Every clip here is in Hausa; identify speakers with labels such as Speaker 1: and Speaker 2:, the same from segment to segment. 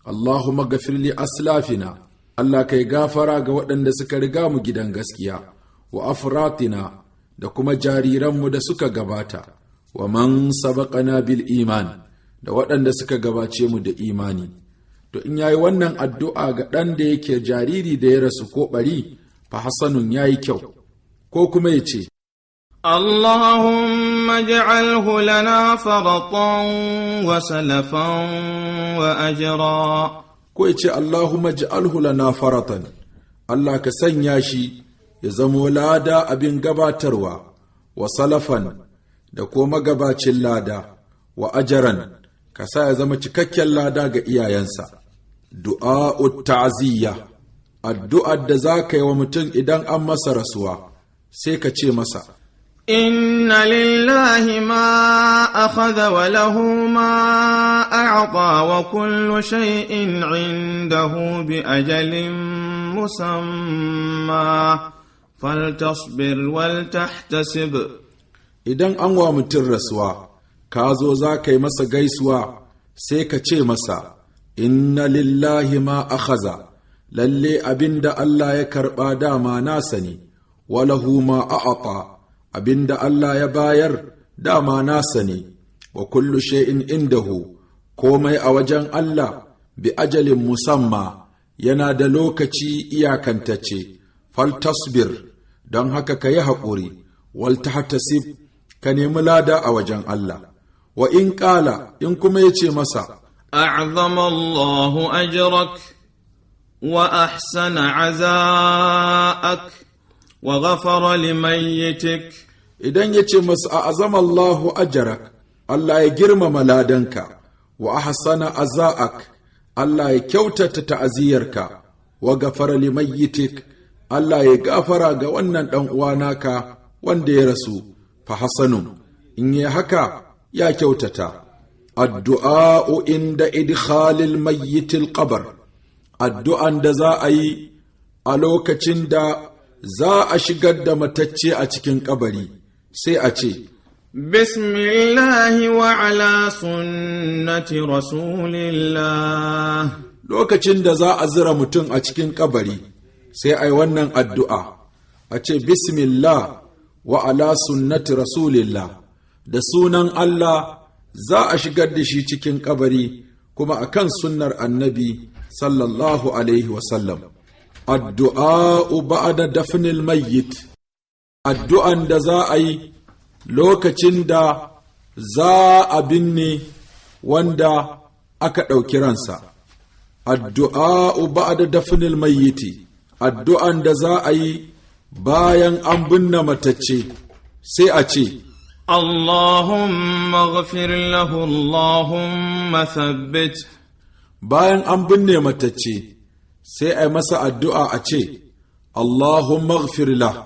Speaker 1: Allahumma ghafir li aslafina, Allah kai gafara ga waɗanda suka riga mu gidan gaskiya, wa afratina da kuma jariranmu da suka gabata, wa man sabaqana bil iman da waɗanda suka gabace mu da imani. To in yayi wannan addu'a ga ɗan da yake jariri da ya rasu ko ɓari, fa hasanun yayi kyau. Ko kuma ya ce,
Speaker 2: Allahumma ij'alhu lana faratan wa salafan wa ajra.
Speaker 1: Ko ya ce, Allahumma ij'alhu lana faratan, Allah ka sanya shi ya zamo lada abin gabatarwa, wa salafan da ko magabacin lada, wa ajaran ka sa ya zama cikakken lada ga iyayensa. Du'a'ut ta'aziyya, addu'ar da za ka yi wa mutum idan an masa rasuwa, sai ka ce masa,
Speaker 2: Inna lillahi ma akhadha wa lahu ma a'ta wa kullu shay'in 'indahu bi ajalin musamma faltasbir wal tahtasib.
Speaker 1: Idan an wa mutum rasuwa, ka zo za ka yi masa gaisuwa, sai ka ce masa, Inna lillahi ma akhadha, lalle abinda Allah ya karɓa dama nasa ne, walahu ma a'ata, abinda Allah ya bayar dama nasa ne, wa kullu shay'in indahu, komai a wajen Allah bi ajalin musamma yana da lokaci iyakantacce. Faltasbir, don haka ka yi haƙuri, wal tahtasib, ka nemi lada a wajen Allah. Wa in ƙala, in kuma ya ce masa,
Speaker 2: أعظم الله أجرك وأحسن عزاءك وغفر لميتك.
Speaker 1: idan ya ce masa a azama Allahu ajarak, Allah ya girmama ladanka, wa ahsana aza'ak, Allah ya kyautata ta'aziyarka, wa gafara limayyitik, Allah ya gafara ga wannan dan uwa naka wanda ya rasu, fa hasanun, in yi haka ya kyautata. Addu'a'u inda idkhalil mayyitil qabr, addu'an da za a yi a lokacin da za a shigar da matacce a cikin kabari, sai a ce,
Speaker 2: Bismillahi wa ala sunnati rasulillah.
Speaker 1: Lokacin da za a zira mutum a cikin kabari, sai a yi wannan addu'a, a ce, Bismillah wa ala sunnati rasulillah, da sunan Allah za a shigar da shi cikin kabari, kuma a kan sunnar annabi sallallahu alaihi wasallam. Addu'a'u ba'da dafnil mayyit, addu'an da za a yi lokacin da za a binne wanda aka ɗauki ransa. Addu'a'u ba'da dafnil mayyiti, addu'an da za a yi bayan an binne matacce, sai a ce,
Speaker 2: Allahumma ghafir lahu, Allahumma thabbit.
Speaker 1: Bayan an binne matacce, sai a yi masa addu'a a ce, Allahumma ghafir lahu,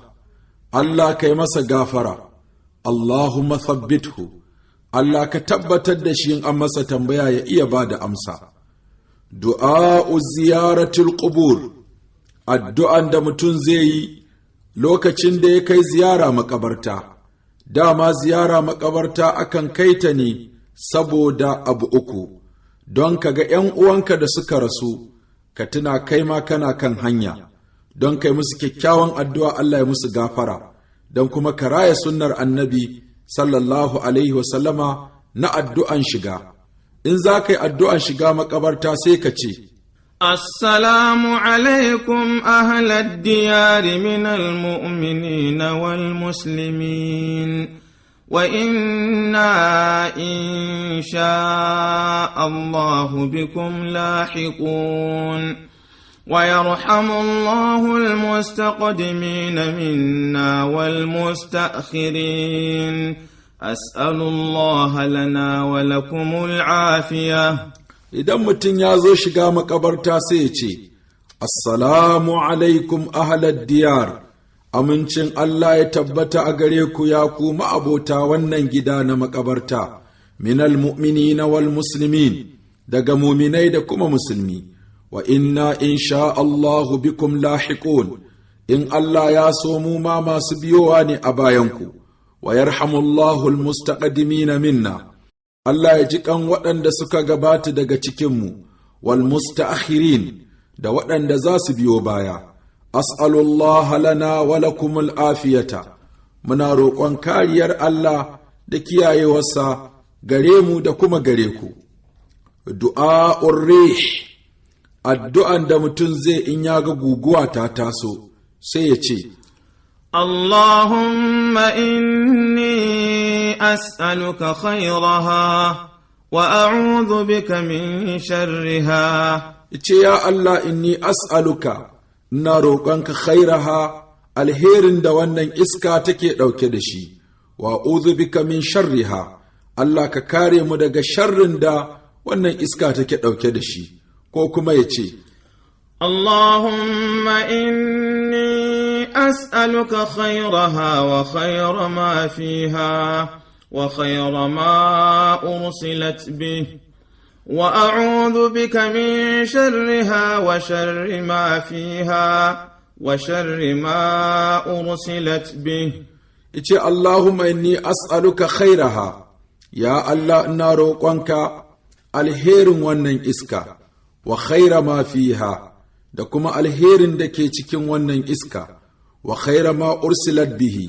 Speaker 1: Allah kai masa gafara, Allahumma thabbithu, Allah ka tabbatar da shi in an masa tambaya ya iya ba da amsa. Du'a'u ziyaratul qubur, addu'an da mutum zai yi lokacin da ya kai ziyara makabarta. Dama ziyara makabarta akan kai ta ne saboda abu uku, don ka ga ‘yan uwanka da suka rasu, ka tuna kai ma kana kan hanya, don kai musu kyakkyawan addu'a Allah ya musu gafara, don kuma ka raya sunnar annabi sallallahu alaihi wasallama na addu'an shiga. In za ka yi addu'an shiga makabarta sai ka ce,
Speaker 2: Assalamu alaikum ahlad diyari min al-mu'minina wal muslimin, wa inna insha Allahu bikum lahiqun. ويرحم الله المستقدمين منا والمستأخرين. أسأل الله لنا ولكم العافية.
Speaker 1: Idan mutum ya zo shiga makabarta sai ya ce, Assalamu alaikum ahlad diyar, amincin Allah ya tabbata a gare ku ya ku ma'abota wannan gida na makabarta, minal mu'minina wal muslimin, daga muminai da kuma musulmi. Wa inna insha Allahu bikum lahiqun, in Allah ya so mu ma masu biyowa ne a bayanku. Wa yarhamullahu almustaqdimina minna, Allah ya ji kan waɗanda suka gabata daga cikinmu, wal musta'akhirin da waɗanda za su biyo baya. As'alullaha lana wa lakumul afiyata, muna roƙon kariyar Allah da kiyayewarsa gare mu da kuma gare ku. Du'a'ur rih, addu'an da mutum zai in ya ga guguwa ta taso sai ya ce,
Speaker 2: اللهم إني أسألك خيرها وأعوذ بك من شرها.
Speaker 1: يا الله إني أسألك نروقنك خيرها alherin da wannan iska take ɗauke da shi, wa a'udhu bika min sharriha, Allah ka kare mu daga sharrin da wannan iska take ɗauke da shi. Ko kuma ya ce,
Speaker 2: Allahumma inni أسألك خيرها وخير ما فيها وخير ما أرسلت به وأعوذ بك من شرها وشر ما فيها وشر ما أرسلت به.
Speaker 1: اللهم إني أسألك خيرها، يا الله نروقنك الخير wannan iska wa khaira ma fiha, da kuma alherin da ke cikin wannan iska, wa khaira ma ursilat bihi,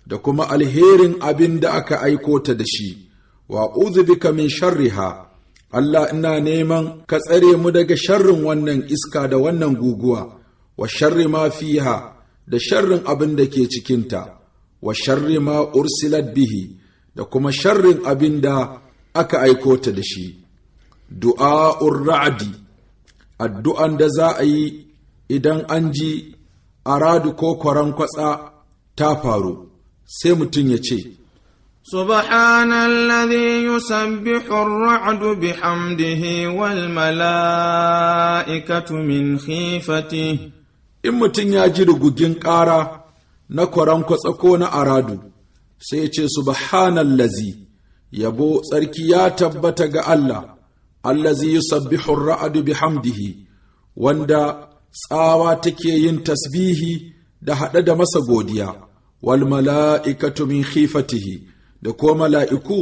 Speaker 1: da kuma alherin abin da aka aiko ta da shi, wa a'udhu bika min sharriha, Allah ina neman ka tsare mu daga sharrin wannan iska da wannan guguwa, wa sharri ma fiha, da sharrin abin da ke cikinta, wa sharri ma ursilat bihi, da kuma sharrin abin da aka aiko ta da shi. Du'a'ur ra'di, addu'an da za a yi idan an ji aradu ko kwarankwatsa ta faru, sai mutum ya ce,
Speaker 2: Subhanalladhi yusabbihu ar-ra'du bihamdihi wal mala'ikatu min khifatihi.
Speaker 1: In mutum ya ji rugugin ƙara na kwarankwatsa ko na aradu, sai ya ce, Subhanallazi, yabo tsarki ya tabbata ga Allah, allazi yusabbihu ar-ra'du bihamdihi, wanda tsawa take yin tasbihi da haɗe da masa godiya, wal mala'ikatu min khifatihi, da ko mala'iku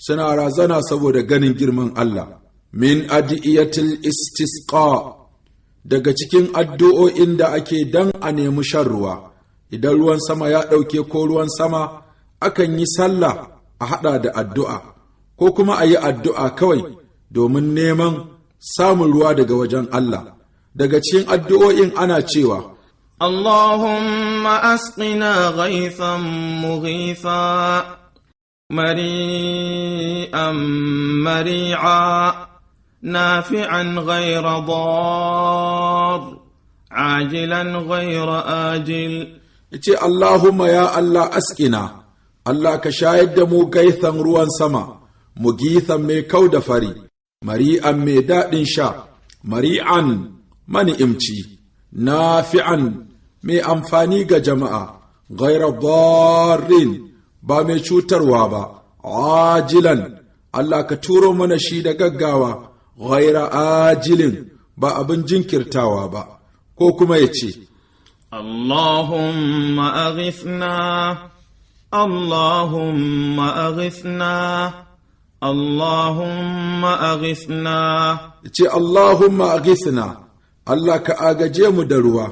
Speaker 1: suna razana saboda ganin girman Allah. Min adiyatil istisqa, daga cikin addu'o'in da ake dan a nemi shan ruwa, idan ruwan sama ya ɗauke ko ruwan sama, akan yi sallah a haɗa da addu'a, ko kuma a yi addu'a kawai domin neman samun ruwa daga wajen Allah. Daga cikin addu'o'in ana cewa,
Speaker 2: Allahumma asqina ghaythan mughitha mari'an mari'a nafi'an ghayra dar ajilan ghayra ajil.
Speaker 1: Yace Allahumma ya Allah asqina, Allah ka shayar da mu gaithan ruwan sama, mugithan mai kau da fari, mari'an mai daɗin sha, mari'an mani'imci, nafi'an mai amfani ga jama'a, gaira darrin ba mai cutarwa ba, ajilan Allah ka turo mana shi da gaggawa, gaira ajilin ba abin jinkirtawa ba. Ko kuma ya ce,
Speaker 2: Allahumma aghithna, Allahumma aghithna, Allahumma aghithna.
Speaker 1: Ce Allahumma aghithna, Allah ka agaje mu da ruwa.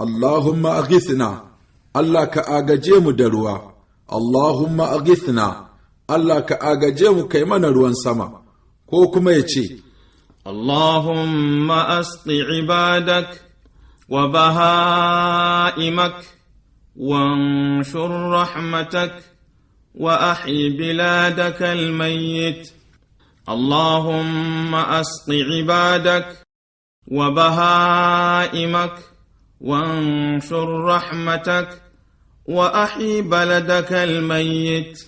Speaker 1: Allahumma aghithna, Allah ka agaje mu da ruwa. Allahumma aghithna, Allah ka agaje mu kai mana ruwan sama. Ko kuma ya ce,
Speaker 2: Allahumma asqi ibadak wa bahaimak وانشر رحمتك وأحي بلادك الميت. اللهم أسق عبادك وبهائمك وانشر رحمتك وأحي بلدك الميت.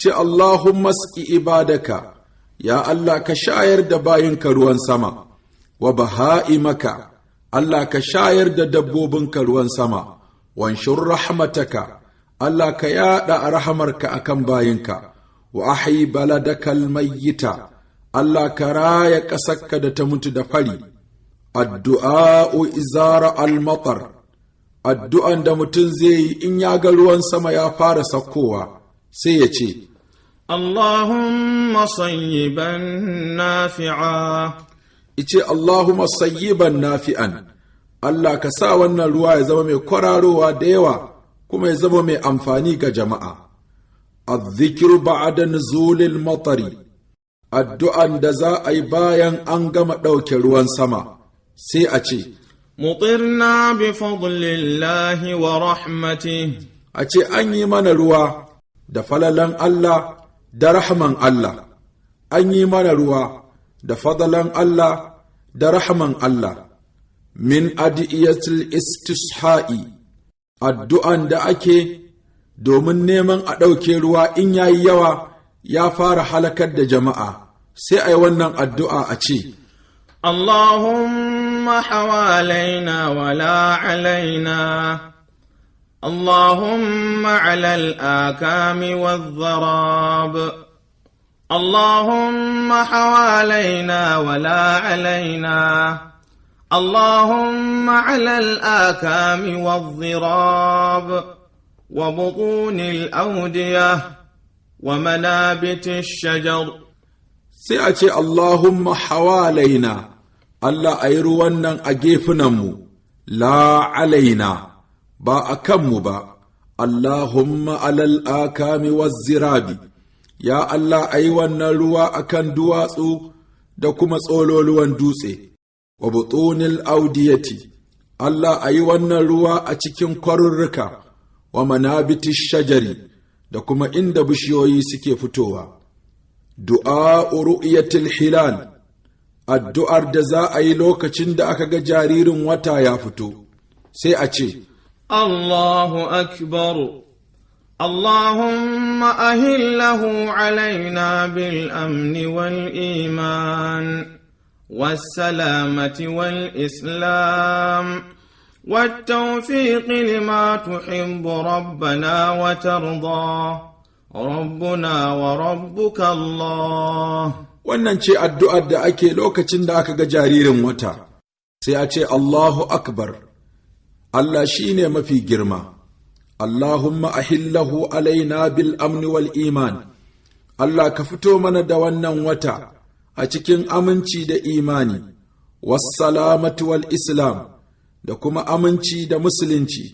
Speaker 1: اللهم اسق عبادك يا الله كشاير دباينك روان سما وبهائمك الله كشاير دبوبنك روان سما وانشر رحمتك الله كيادا رحمرك أكم باينك وأحي بلدك الميت الله كرايا كسكد تموت دفلي. الدعاء إزار المطر الدعاء da mutum zai yi in ya ga ruwan sama ya fara saukowa sai ya ce
Speaker 2: Allahumma sayyiban nafi'a.
Speaker 1: ice Allahumma sayyiban nafi'an, Allah ka sa wannan ruwa ya zama mai kwararowa da yawa kuma ya zama mai amfani ga jama'a. Adh-dhikru ba'da nuzulil matari, addu'an da za a yi bayan an gama ɗauke ruwan sama, sai a ce,
Speaker 2: mutirna bi fadlillahi wa rahmatih,
Speaker 1: a ce an yi mana ruwa da falalan Allah da rahman Allah, an yi mana ruwa da fadalan Allah da rahman Allah. Min adiyatul istisha'i, addu'an da ake domin neman a ɗauke ruwa in yayi yawa ya fara halakar da jama'a, sai a yi wannan addu'a a ce,
Speaker 2: Allahumma hawalaina wala alaina, Allahumma alal akami wadh-dharab, Allahumma hawalaina wala alaina, اللهم على الآكام والضراب وبطون الأودية ومنابت الشجر.
Speaker 1: سيأتي اللهم حوالينا، الله أيرونا أجيفنمو، لا علينا با أكم با. اللهم على الآكام والزراب، يا الله أيوانا روا أكن دواسو دكما صولولوان دوسي. wa butunil audiyati, Allah a yi wannan ruwa a cikin kwarurruka, wa manabitish shajari, da kuma inda bishiyoyi suke fitowa. Du'a ru'yatil hilal, addu'ar da za a yi lokacin da aka ga jaririn wata ya fito, sai a ce,
Speaker 2: Allahu akbar, Allahumma ahillahu alaina bil amni wal iman. والسلامة والإسلام والتوفيق لما تحب ربنا وترضى ربنا وربك الله.
Speaker 1: wannan ce addu'ar da ake lokacin da aka ga jaririn wata, sai a ce Allahu akbar, Allah shine mafi girma. Allahumma ahillahu alaina bil amni wal iman, Allah ka fito mana da wannan wata a cikin aminci da imani, wassalamatu wal islam, da kuma aminci da musulunci,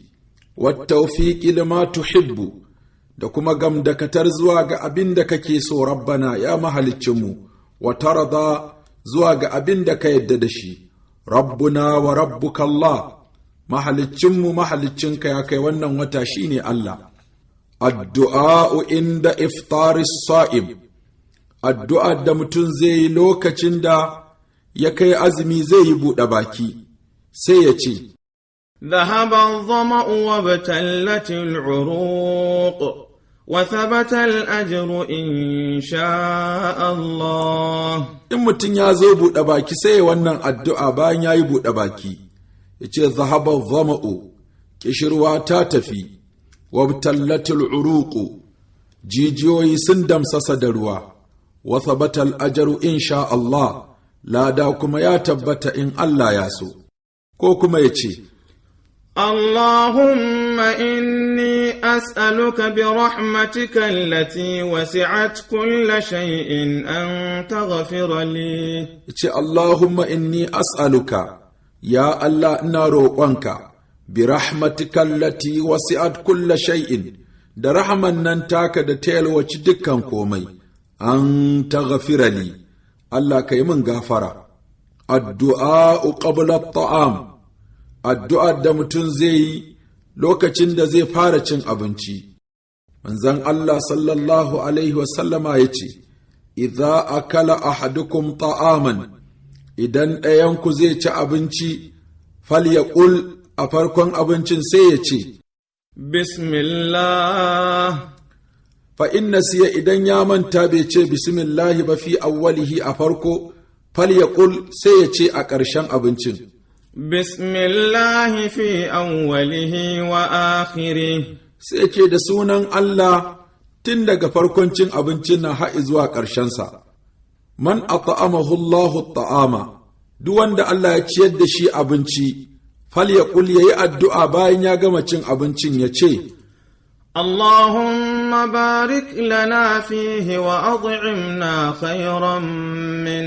Speaker 1: wattawfiqi lima tuhibbu, da kuma gamdakatar zuwa ga abin da kake so rabbana ya mahaliccinmu, wa tarda zuwa ga abin da ka yadda da shi, rabbuna wa rabbuka Allah, mahaliccinmu mahaliccinka ya kai wannan wata shine Allah. Addu'a inda iftaris sa'im, addu'ar da mutum zai yi lokacin da ya kai azumi zai yi buɗe baki, sai ya ce,
Speaker 2: ذهب الظمأ وابتلت العروق وثبت الأجر إن شاء الله.
Speaker 1: in mutum ya zo buɗe baki sai wannan addu'a bayan ya yi buɗe baki, ya ce, zahaba zama'u, ƙishirwa ta tafi, wabtallatul uruqu, jijiyoyi sun damsasa da ruwa, wa thabatal ajaru insha Allah, lada kuma ya tabbata in Allah ya so. Ko kuma ya ce,
Speaker 2: Allahumma inni as'aluka bi rahmatika allati wasi'at kulla shay'in an taghfira li.
Speaker 1: ce Allahumma inni as'aluka, ya Allah ina roƙonka, bi rahmatika allati wasi'at kulla shay'in, da rahman nan taka da ta yalwaci dukkan komai, an taghfira li, Allah ka yi min gafara. Addu'a qabla at-ta'am, addu'ar da mutum zai yi lokacin da zai fara cin abinci. Manzon Allah sallallahu alaihi wasallama ya ce, idza akala ahadukum ta'aman, idan ɗayanku zai ci abinci, falyaqul, a farkon abincin sai ya ce,
Speaker 2: Bismillah.
Speaker 1: fa inna siya idan ya manta bai ce bismillahi ba fi awwalihi a farko, falyaqul sai ya ce a ƙarshen abincin,
Speaker 2: Bismillah fi awwalihi wa akhirih.
Speaker 1: sai ce da sunan Allah tun daga farkon cin abincin nan har zuwa ƙarshensa. Man at'amahu Allahu ta'ama, duk wanda Allah ya ciyar da shi abinci, falyaqul, yayi addu'a bayan ya gama cin abincin ya ce,
Speaker 2: Allahumma barik lana fihi wa ad'imna khayran min.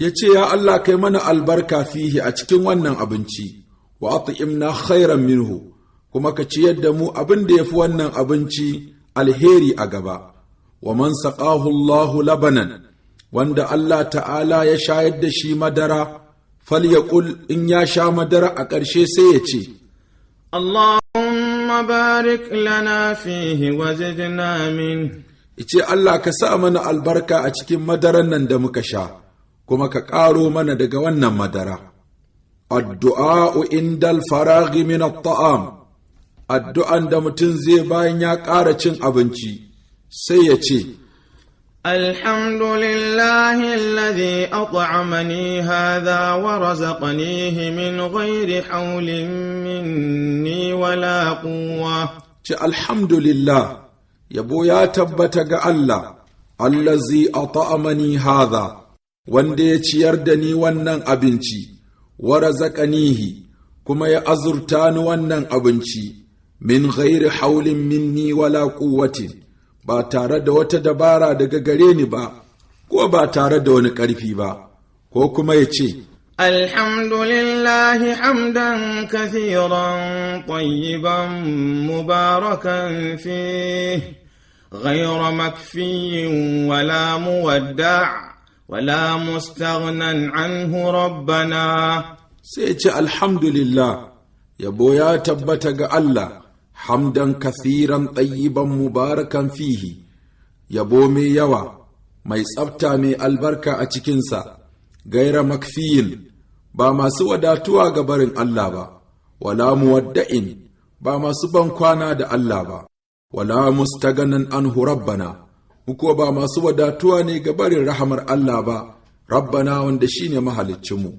Speaker 1: ya ce, ya Allah kai mana albarka fihi a cikin wannan abinci, wa at'imna khairan minhu, kuma ka ciyar da mu abin da yafi wannan abinci alheri a gaba. Wa man saqahu Allahu labanan, wanda Allah ta'ala ya shayar da shi madara, falyaqul, in ya sha madara a ƙarshe sai ya ce,
Speaker 2: Allahumma barik lana fihi wa zidna min.
Speaker 1: Ice Allah ka sa mana albarka a cikin madaran nan da muka sha, kuma ka ƙaro mana daga wannan madara. Addu'a'u indal faraghi min at-ta'am, addu'an da mutum zai bayan ya ƙara cin abinci, sai ya ce,
Speaker 2: Alhamdulillahi alladhi at'amani hadha wa razaqanihi min ghairi hawlin minni wala quwwa.
Speaker 1: Ce alhamdulillah, yabo ya tabbata ga Allah, allazi at'amani hadha, wanda ya ciyar da ni wannan abinci, wa razaqanihi, kuma ya azurta ni wannan abinci, min ghairi haulin minni wala quwwatin, ba tare da wata dabara daga gare ni ba, ko ba tare da wani ƙarfi ba, ko kuma ya ce,
Speaker 2: Alhamdulillahi hamdan kathiran tayyiban mubarakan fihi, ghayra makfiyin wala muwadda' wala mustaghnan anhu rabbana.
Speaker 1: Sai ce alhamdulillah, yabo ya tabbata ga Allah, hamdan kathiran tayyiban mubarakan fihi, yabo mai yawa, mai tsafta mai albarka a cikinsa, gaira makfiyin, ba masu wadatuwa ga barin Allah ba, wala muwadda'in, ba masu ban kwana da Allah ba, wala mustaganan anhu rabbana, ko ba masu wadatuwa ne ga barin rahamar Allah ba, rabbana wanda shine mahaliccinmu.